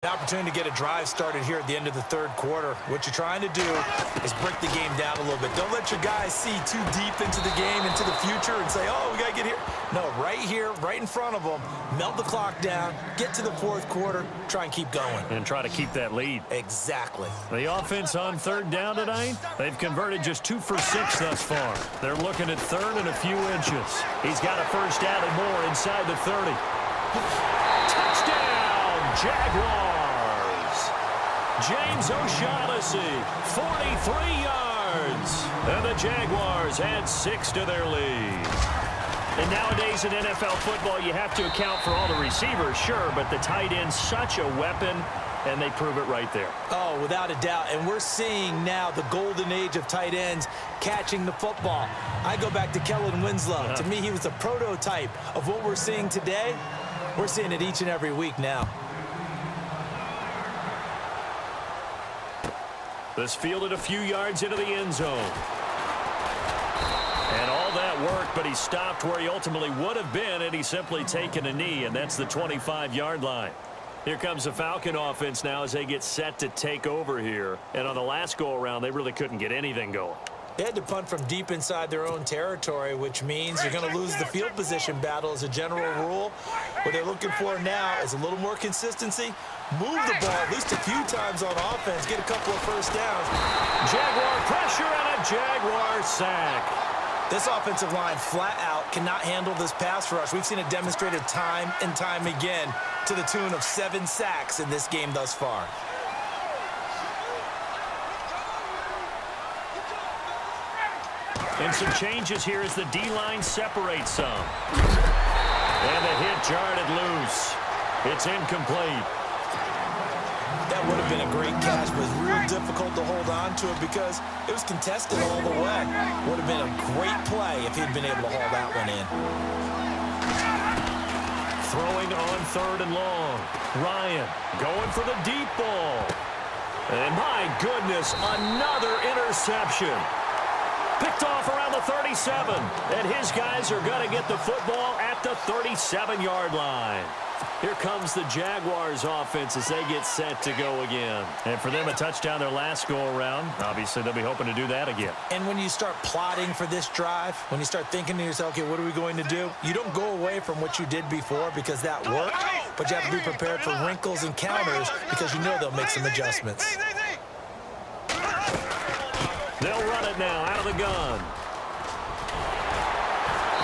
An opportunity to get a drive started here at the end of the third quarter. What you're trying to do is break the game down a little bit. Don't let your guys see too deep into the game, into the future, and say, oh, we got to get here. No, right here, right in front of them, melt the clock down, get to the fourth quarter, try and keep going. And try to keep that lead. Exactly. The offense on third down tonight, they've converted just 2 for 6 thus far. They're looking at third and a few inches. He's got a first down and more inside the 30. Touchdown, Jaguars. James O'Shaughnessy, 43 yards. And the Jaguars add 6 to their lead. And nowadays in NFL football, you have to account for all the receivers, sure, but the tight end's such a weapon, and they prove it right there. Oh, without a doubt. And we're seeing now the golden age of tight ends catching the football. I go back to Kellen Winslow. To me, he was a prototype of what we're seeing today. We're seeing it each and every week now. This fielded a few yards into the end zone. And all that work, but he stopped where he ultimately would have been had he simply taken a knee, and that's the 25-yard line. Here comes the Falcon offense now as they get set to take over here. And on the last go-around, they really couldn't get anything going. They had to punt from deep inside their own territory, which means you're going to lose the field position battle as a general rule. What they're looking for now is a little more consistency. Move the ball at least a few times on offense. Get a couple of first downs. Jaguar pressure and a Jaguar sack. This offensive line flat out cannot handle this pass rush. We've seen it demonstrated time and time again to the tune of 7 sacks in this game thus far. And some changes here as the D-line separates some. And the hit jarred it loose. It's incomplete. That would have been a great catch, but it's real difficult to hold on to it because it was contested all the way. Would have been a great play if he'd been able to haul that one in. Throwing on third and long. Ryan going for the deep ball. And my goodness, another interception. Picked off around the 37. And his guys are going to get the football at the 37-yard line. Here comes the Jaguars offense as they get set to go again. And for them, a touchdown their last go-around. Obviously, they'll be hoping to do that again. And when you start plotting for this drive, when you start thinking to yourself, okay, what are we going to do? You don't go away from what you did before because that worked, but you have to be prepared for wrinkles and counters because you know they'll make some adjustments. They'll run it now out of the gun.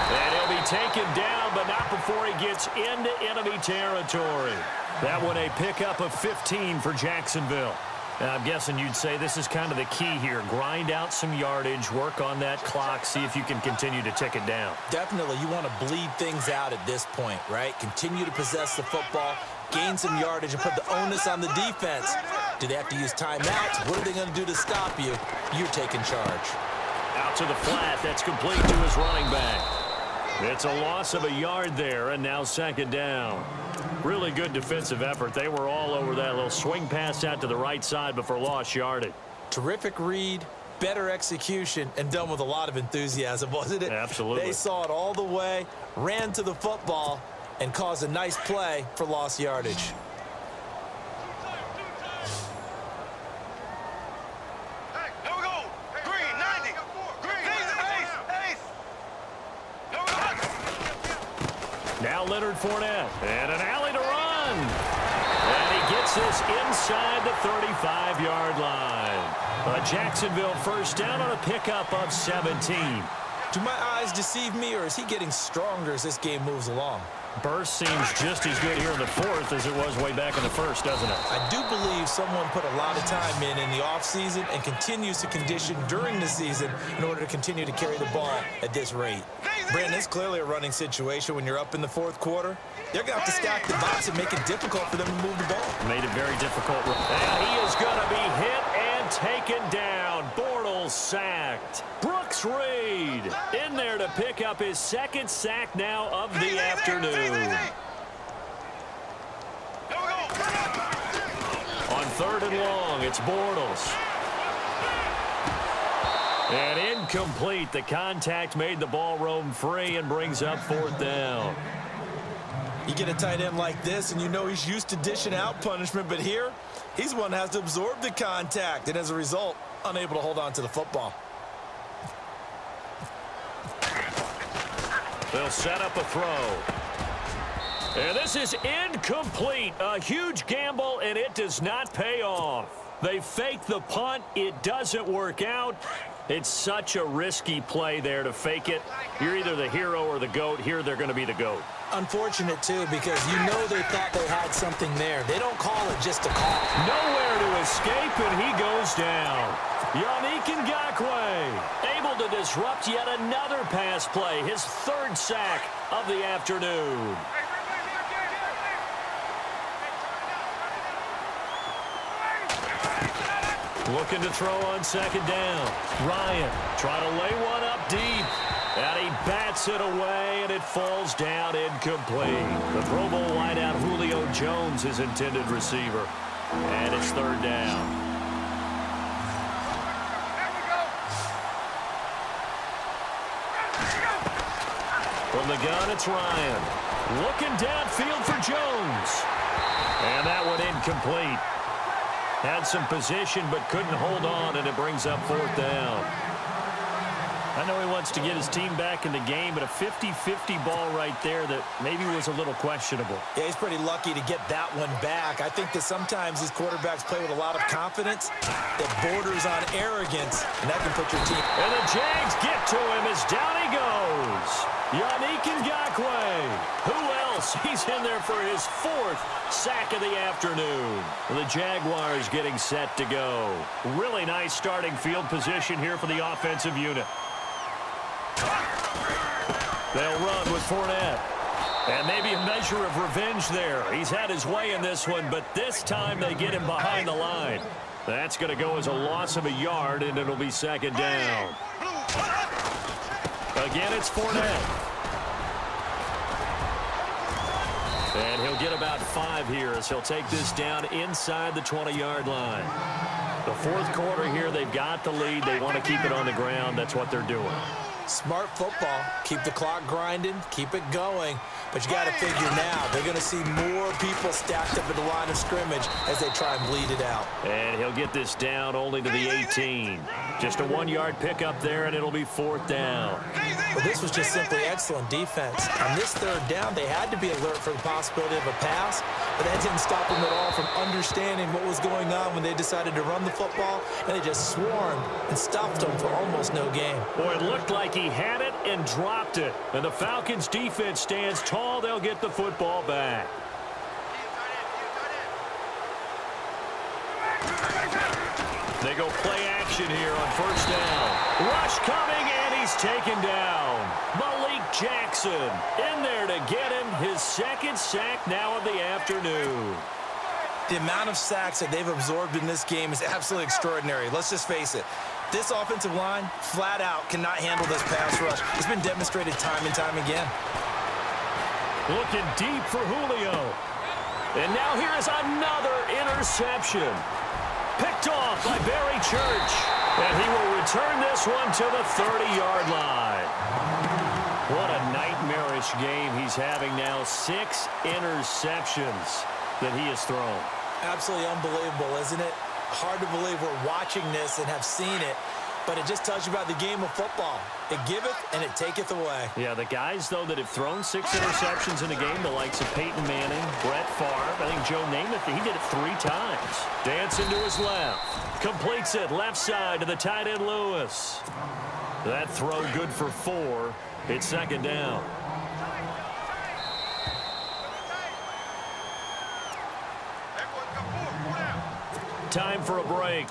And he'll be taken down, but not before he gets into enemy territory. That one a pickup of 15 for Jacksonville. And I'm guessing you'd say this is kind of the key here. Grind out some yardage, work on that clock, see if you can continue to tick it down. Definitely, you want to bleed things out at this point, right? Continue to possess the football, gain some yardage, and put the onus on the defense. Do they have to use timeouts? What are they going to do to stop you? You're taking charge. Out to the flat. That's complete to his running back. It's a loss of a yard there, and now second down. Really good defensive effort. They were all over that little swing pass out to the right side before lost yardage. Terrific read, better execution, and done with a lot of enthusiasm, wasn't it? Absolutely. They saw it all the way, ran to the football, and caused a nice play for lost yardage. Now Leonard Fournette, and an alley to run. And he gets this inside the 35-yard line. A Jacksonville first down on a pickup of 17. Do my eyes deceive me, or is he getting stronger as this game moves along? Burst seems just as good here in the fourth as it was way back in the first, doesn't it? I do believe someone put a lot of time in the offseason and continues to condition during the season in order to continue to carry the ball at this rate. Brandon, it's clearly a running situation when you're up in the fourth quarter. They're going to have to stack the box and make it difficult for them to move the ball. Made it very difficult. And he is going to be hit and taken down. Bortles sacked. Brooks Reed in there to pick up his second sack now of the afternoon. On third and long, it's Bortles. And incomplete. The contact made the ball roam free and brings up fourth down. You get a tight end like this, and you know he's used to dishing out punishment, but here, he's one that has to absorb the contact, and as a result, unable to hold on to the football. They'll set up a throw. And this is incomplete. A huge gamble, and it does not pay off. They fake the punt. It doesn't work out. It's such a risky play there to fake it. You're either the hero or the GOAT. Here, they're going to be the GOAT. Unfortunate, too, because you know they thought they had something there. They don't call it just a call. Nowhere to escape, and he goes down. Yannick Ngakoue able to disrupt yet another pass play. His third sack of the afternoon. Looking to throw on second down. Ryan trying to lay one up deep. And he bats it away, and it falls down incomplete. The Pro Bowl wideout Julio Jones, his intended receiver. And it's third down. From the gun, it's Ryan. Looking downfield for Jones. And that one incomplete. Had some position but couldn't hold on, and it brings up fourth down. I know he wants to get his team back in the game, but a 50-50 ball right there that maybe was a little questionable. Yeah, he's pretty lucky to get that one back. I think that sometimes these quarterbacks play with a lot of confidence that borders on arrogance, and that can put your team. And the Jags get to him as down he goes. Yannick Ngakoue. Who else? He's in there for his fourth sack of the afternoon. The Jaguars getting set to go. Really nice starting field position here for the offensive unit. They'll run with Fournette. And maybe a measure of revenge there. He's had his way in this one, but this time they get him behind the line. That's going to go as a loss of a yard, and it'll be second down. Again, it's Fournette. And he'll get about 5 here as he'll take this down inside the 20-yard line. The fourth quarter here, they've got the lead. They want to keep it on the ground. That's what they're doing. Smart football. Keep the clock grinding. Keep it going. But you got to figure now, they're going to see more people stacked up at the line of scrimmage as they try and bleed it out. And he'll get this down only to the 18. Just a 1-yard pickup there, and it'll be fourth down. Well, this was just simply excellent defense. On this third down, they had to be alert for the possibility of a pass, but that didn't stop them at all from understanding what was going on when they decided to run the football, and they just swarmed and stopped them for almost no gain. Boy, it looked like he had it and dropped it. And the Falcons' defense stands tall. They'll get the football back. They go play action here on first down. Rush coming, and he's taken down. Malik Jackson in there to get him his second sack now of the afternoon. The amount of sacks that they've absorbed in this game is absolutely extraordinary. Let's just face it. This offensive line, flat out, cannot handle this pass rush. It's been demonstrated time and time again. Looking deep for Julio. And now here is another interception. Picked off by Barry Church. And he will return this one to the 30-yard line. What a nightmarish game he's having now. 6 interceptions that he has thrown. Absolutely unbelievable, isn't it? Hard to believe we're watching this and have seen it, but it just tells you about the game of football. It giveth and it taketh away. Yeah, the guys, though, that have thrown 6 interceptions in a game, the likes of Peyton Manning, Brett Favre, I think Joe Namath, he did it 3 times. Dancing to his left. Completes it left side to the tight end Lewis. That throw good for 4. It's second down. Time for a break.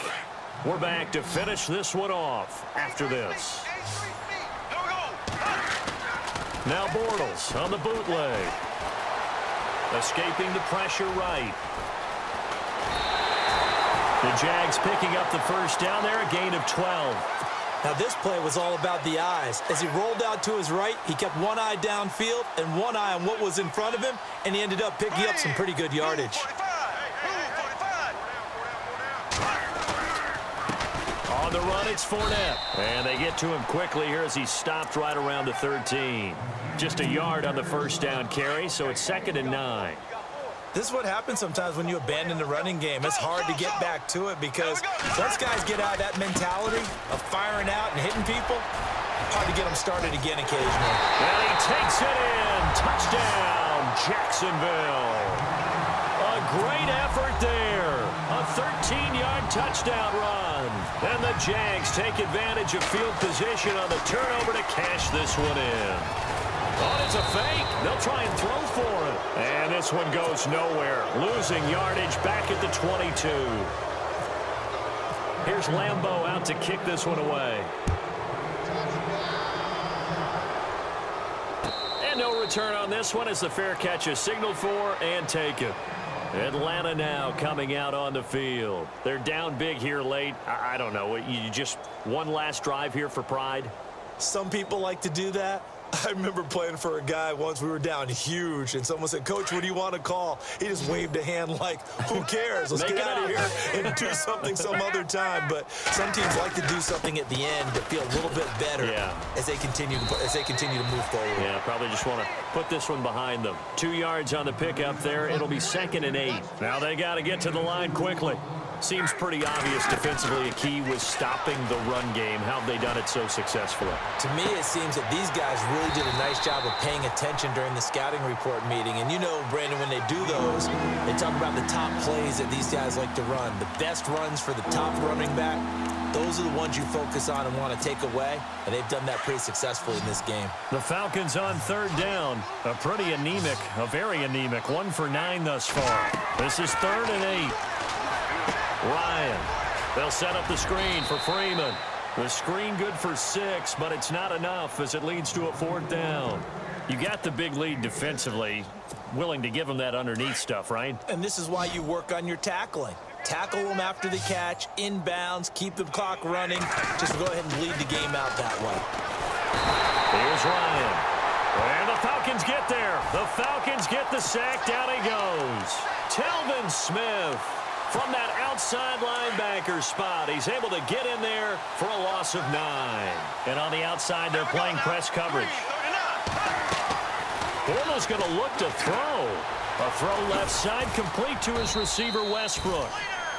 We're back to finish this one off after this. Now Bortles on the bootleg. Escaping the pressure right. The Jags picking up the first down there, a gain of 12. Now this play was all about the eyes. As he rolled out to his right, he kept one eye downfield and one eye on what was in front of him, and he ended up picking up some pretty good yardage. On the run, it's Fournette. And they get to him quickly here as he stopped right around the 13. Just a yard on the first down carry, so it's 2nd and 9. This is what happens sometimes when you abandon the running game. It's hard to get back to it because once guys get out of that mentality of firing out and hitting people, hard to get them started again occasionally. And he takes it in. Touchdown, Jacksonville. A great effort there. A 13-yard touchdown run. And the Jags take advantage of field position on the turnover to cash this one in. Oh, it's a fake. They'll try and throw for it. And this one goes nowhere. Losing yardage back at the 22. Here's Lambeau out to kick this one away. And no return on this one as the fair catch is signaled for and taken. Atlanta now coming out on the field. They're down big here late. I don't know. You just one last drive here for pride? Some people like to do that. I remember playing for a guy once. We were down huge, and someone said, "Coach, what do you want to call?" He just waved a hand like, who cares? Let's get out of here and do something some other time. But some teams like to do something at the end to feel a little bit better as they continue to move forward. Yeah, probably just want to put this one behind them. 2 yards on the pickup there. It'll be 2nd and 8. Now they got to get to the line quickly. Seems pretty obvious defensively a key was stopping the run game. How have they done it so successfully? To me, it seems that these guys really did a nice job of paying attention during the scouting report meeting. And you know, Brandon, when they do those, they talk about the top plays that these guys like to run. The best runs for the top running back, those are the ones you focus on and want to take away. And they've done that pretty successfully in this game. The Falcons on 3rd down. A very anemic 1 for 9 thus far. This is 3rd and 8. Ryan. They'll set up the screen for Freeman. The screen good for 6, but it's not enough as it leads to a 4th down. You got the big lead defensively. Willing to give them that underneath stuff, right? And this is why you work on your tackling. Tackle them after the catch, inbounds, keep the clock running. Just go ahead and lead the game out that way. Here's Ryan. And the Falcons get there. The Falcons get the sack. Down he goes. Telvin Smith. From that outside linebacker spot, he's able to get in there for a loss of 9. And on the outside, they're playing press coverage. Bortles going to look to throw. A throw left side complete to his receiver, Westbrook.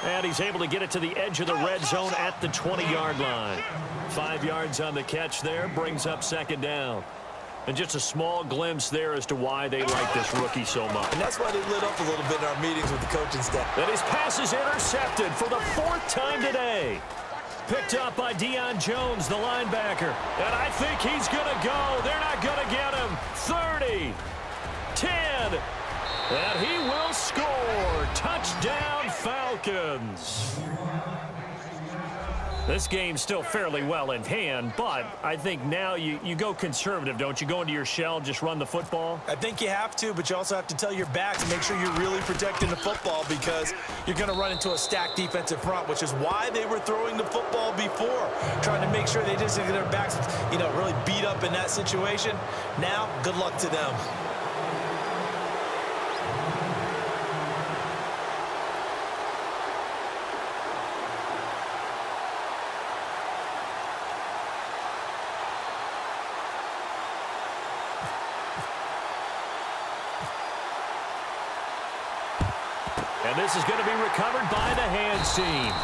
And he's able to get it to the edge of the red zone at the 20-yard line. 5 yards on the catch there, brings up 2nd down. And just a small glimpse there as to why they like this rookie so much. And that's why they lit up a little bit in our meetings with the coaching staff. And his pass is intercepted for the 4th time today. Picked up by Deion Jones, the linebacker. And I think he's going to go. They're not going to get him. 30, 10, and he will score. Touchdown, Falcons. This game's still fairly well in hand, but I think now you go conservative, don't you? Go into your shell, just run the football? I think you have to, but you also have to tell your backs and make sure you're really protecting the football because you're going to run into a stacked defensive front, which is why they were throwing the football before, trying to make sure they just get their backs, really beat up in that situation. Now, good luck to them. And this is going to be recovered by the hands team.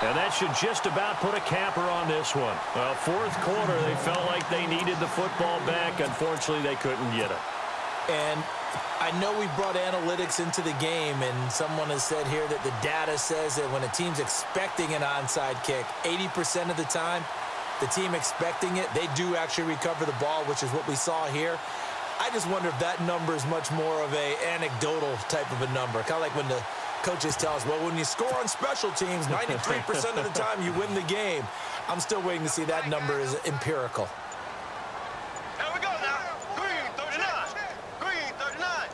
And that should just about put a capper on this one. 4th quarter, they felt like they needed the football back. Unfortunately, they couldn't get it. And I know we brought analytics into the game, and someone has said here that the data says that when a team's expecting an onside kick, 80% of the time, the team expecting it, they do actually recover the ball, which is what we saw here. I just wonder if that number is much more of a anecdotal type of a number. Kind of like when the coaches tell us, well, when you score on special teams, 93% of the time you win the game. I'm still waiting to see that number is empirical. Here we go now. Green 39. Green 39.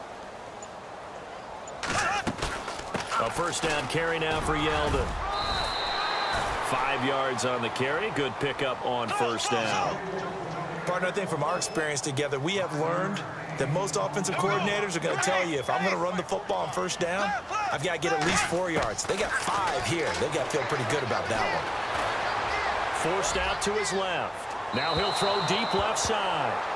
A 1st down carry now for Yeldon. 5 yards on the carry. Good pickup on 1st down. Partner, I think from our experience together, we have learned that most offensive coordinators are going to tell you, if I'm going to run the football on 1st down, I've got to get at least 4 yards. They got 5 here. They've got to feel pretty good about that one. forced out to his left. Now he'll throw deep left side.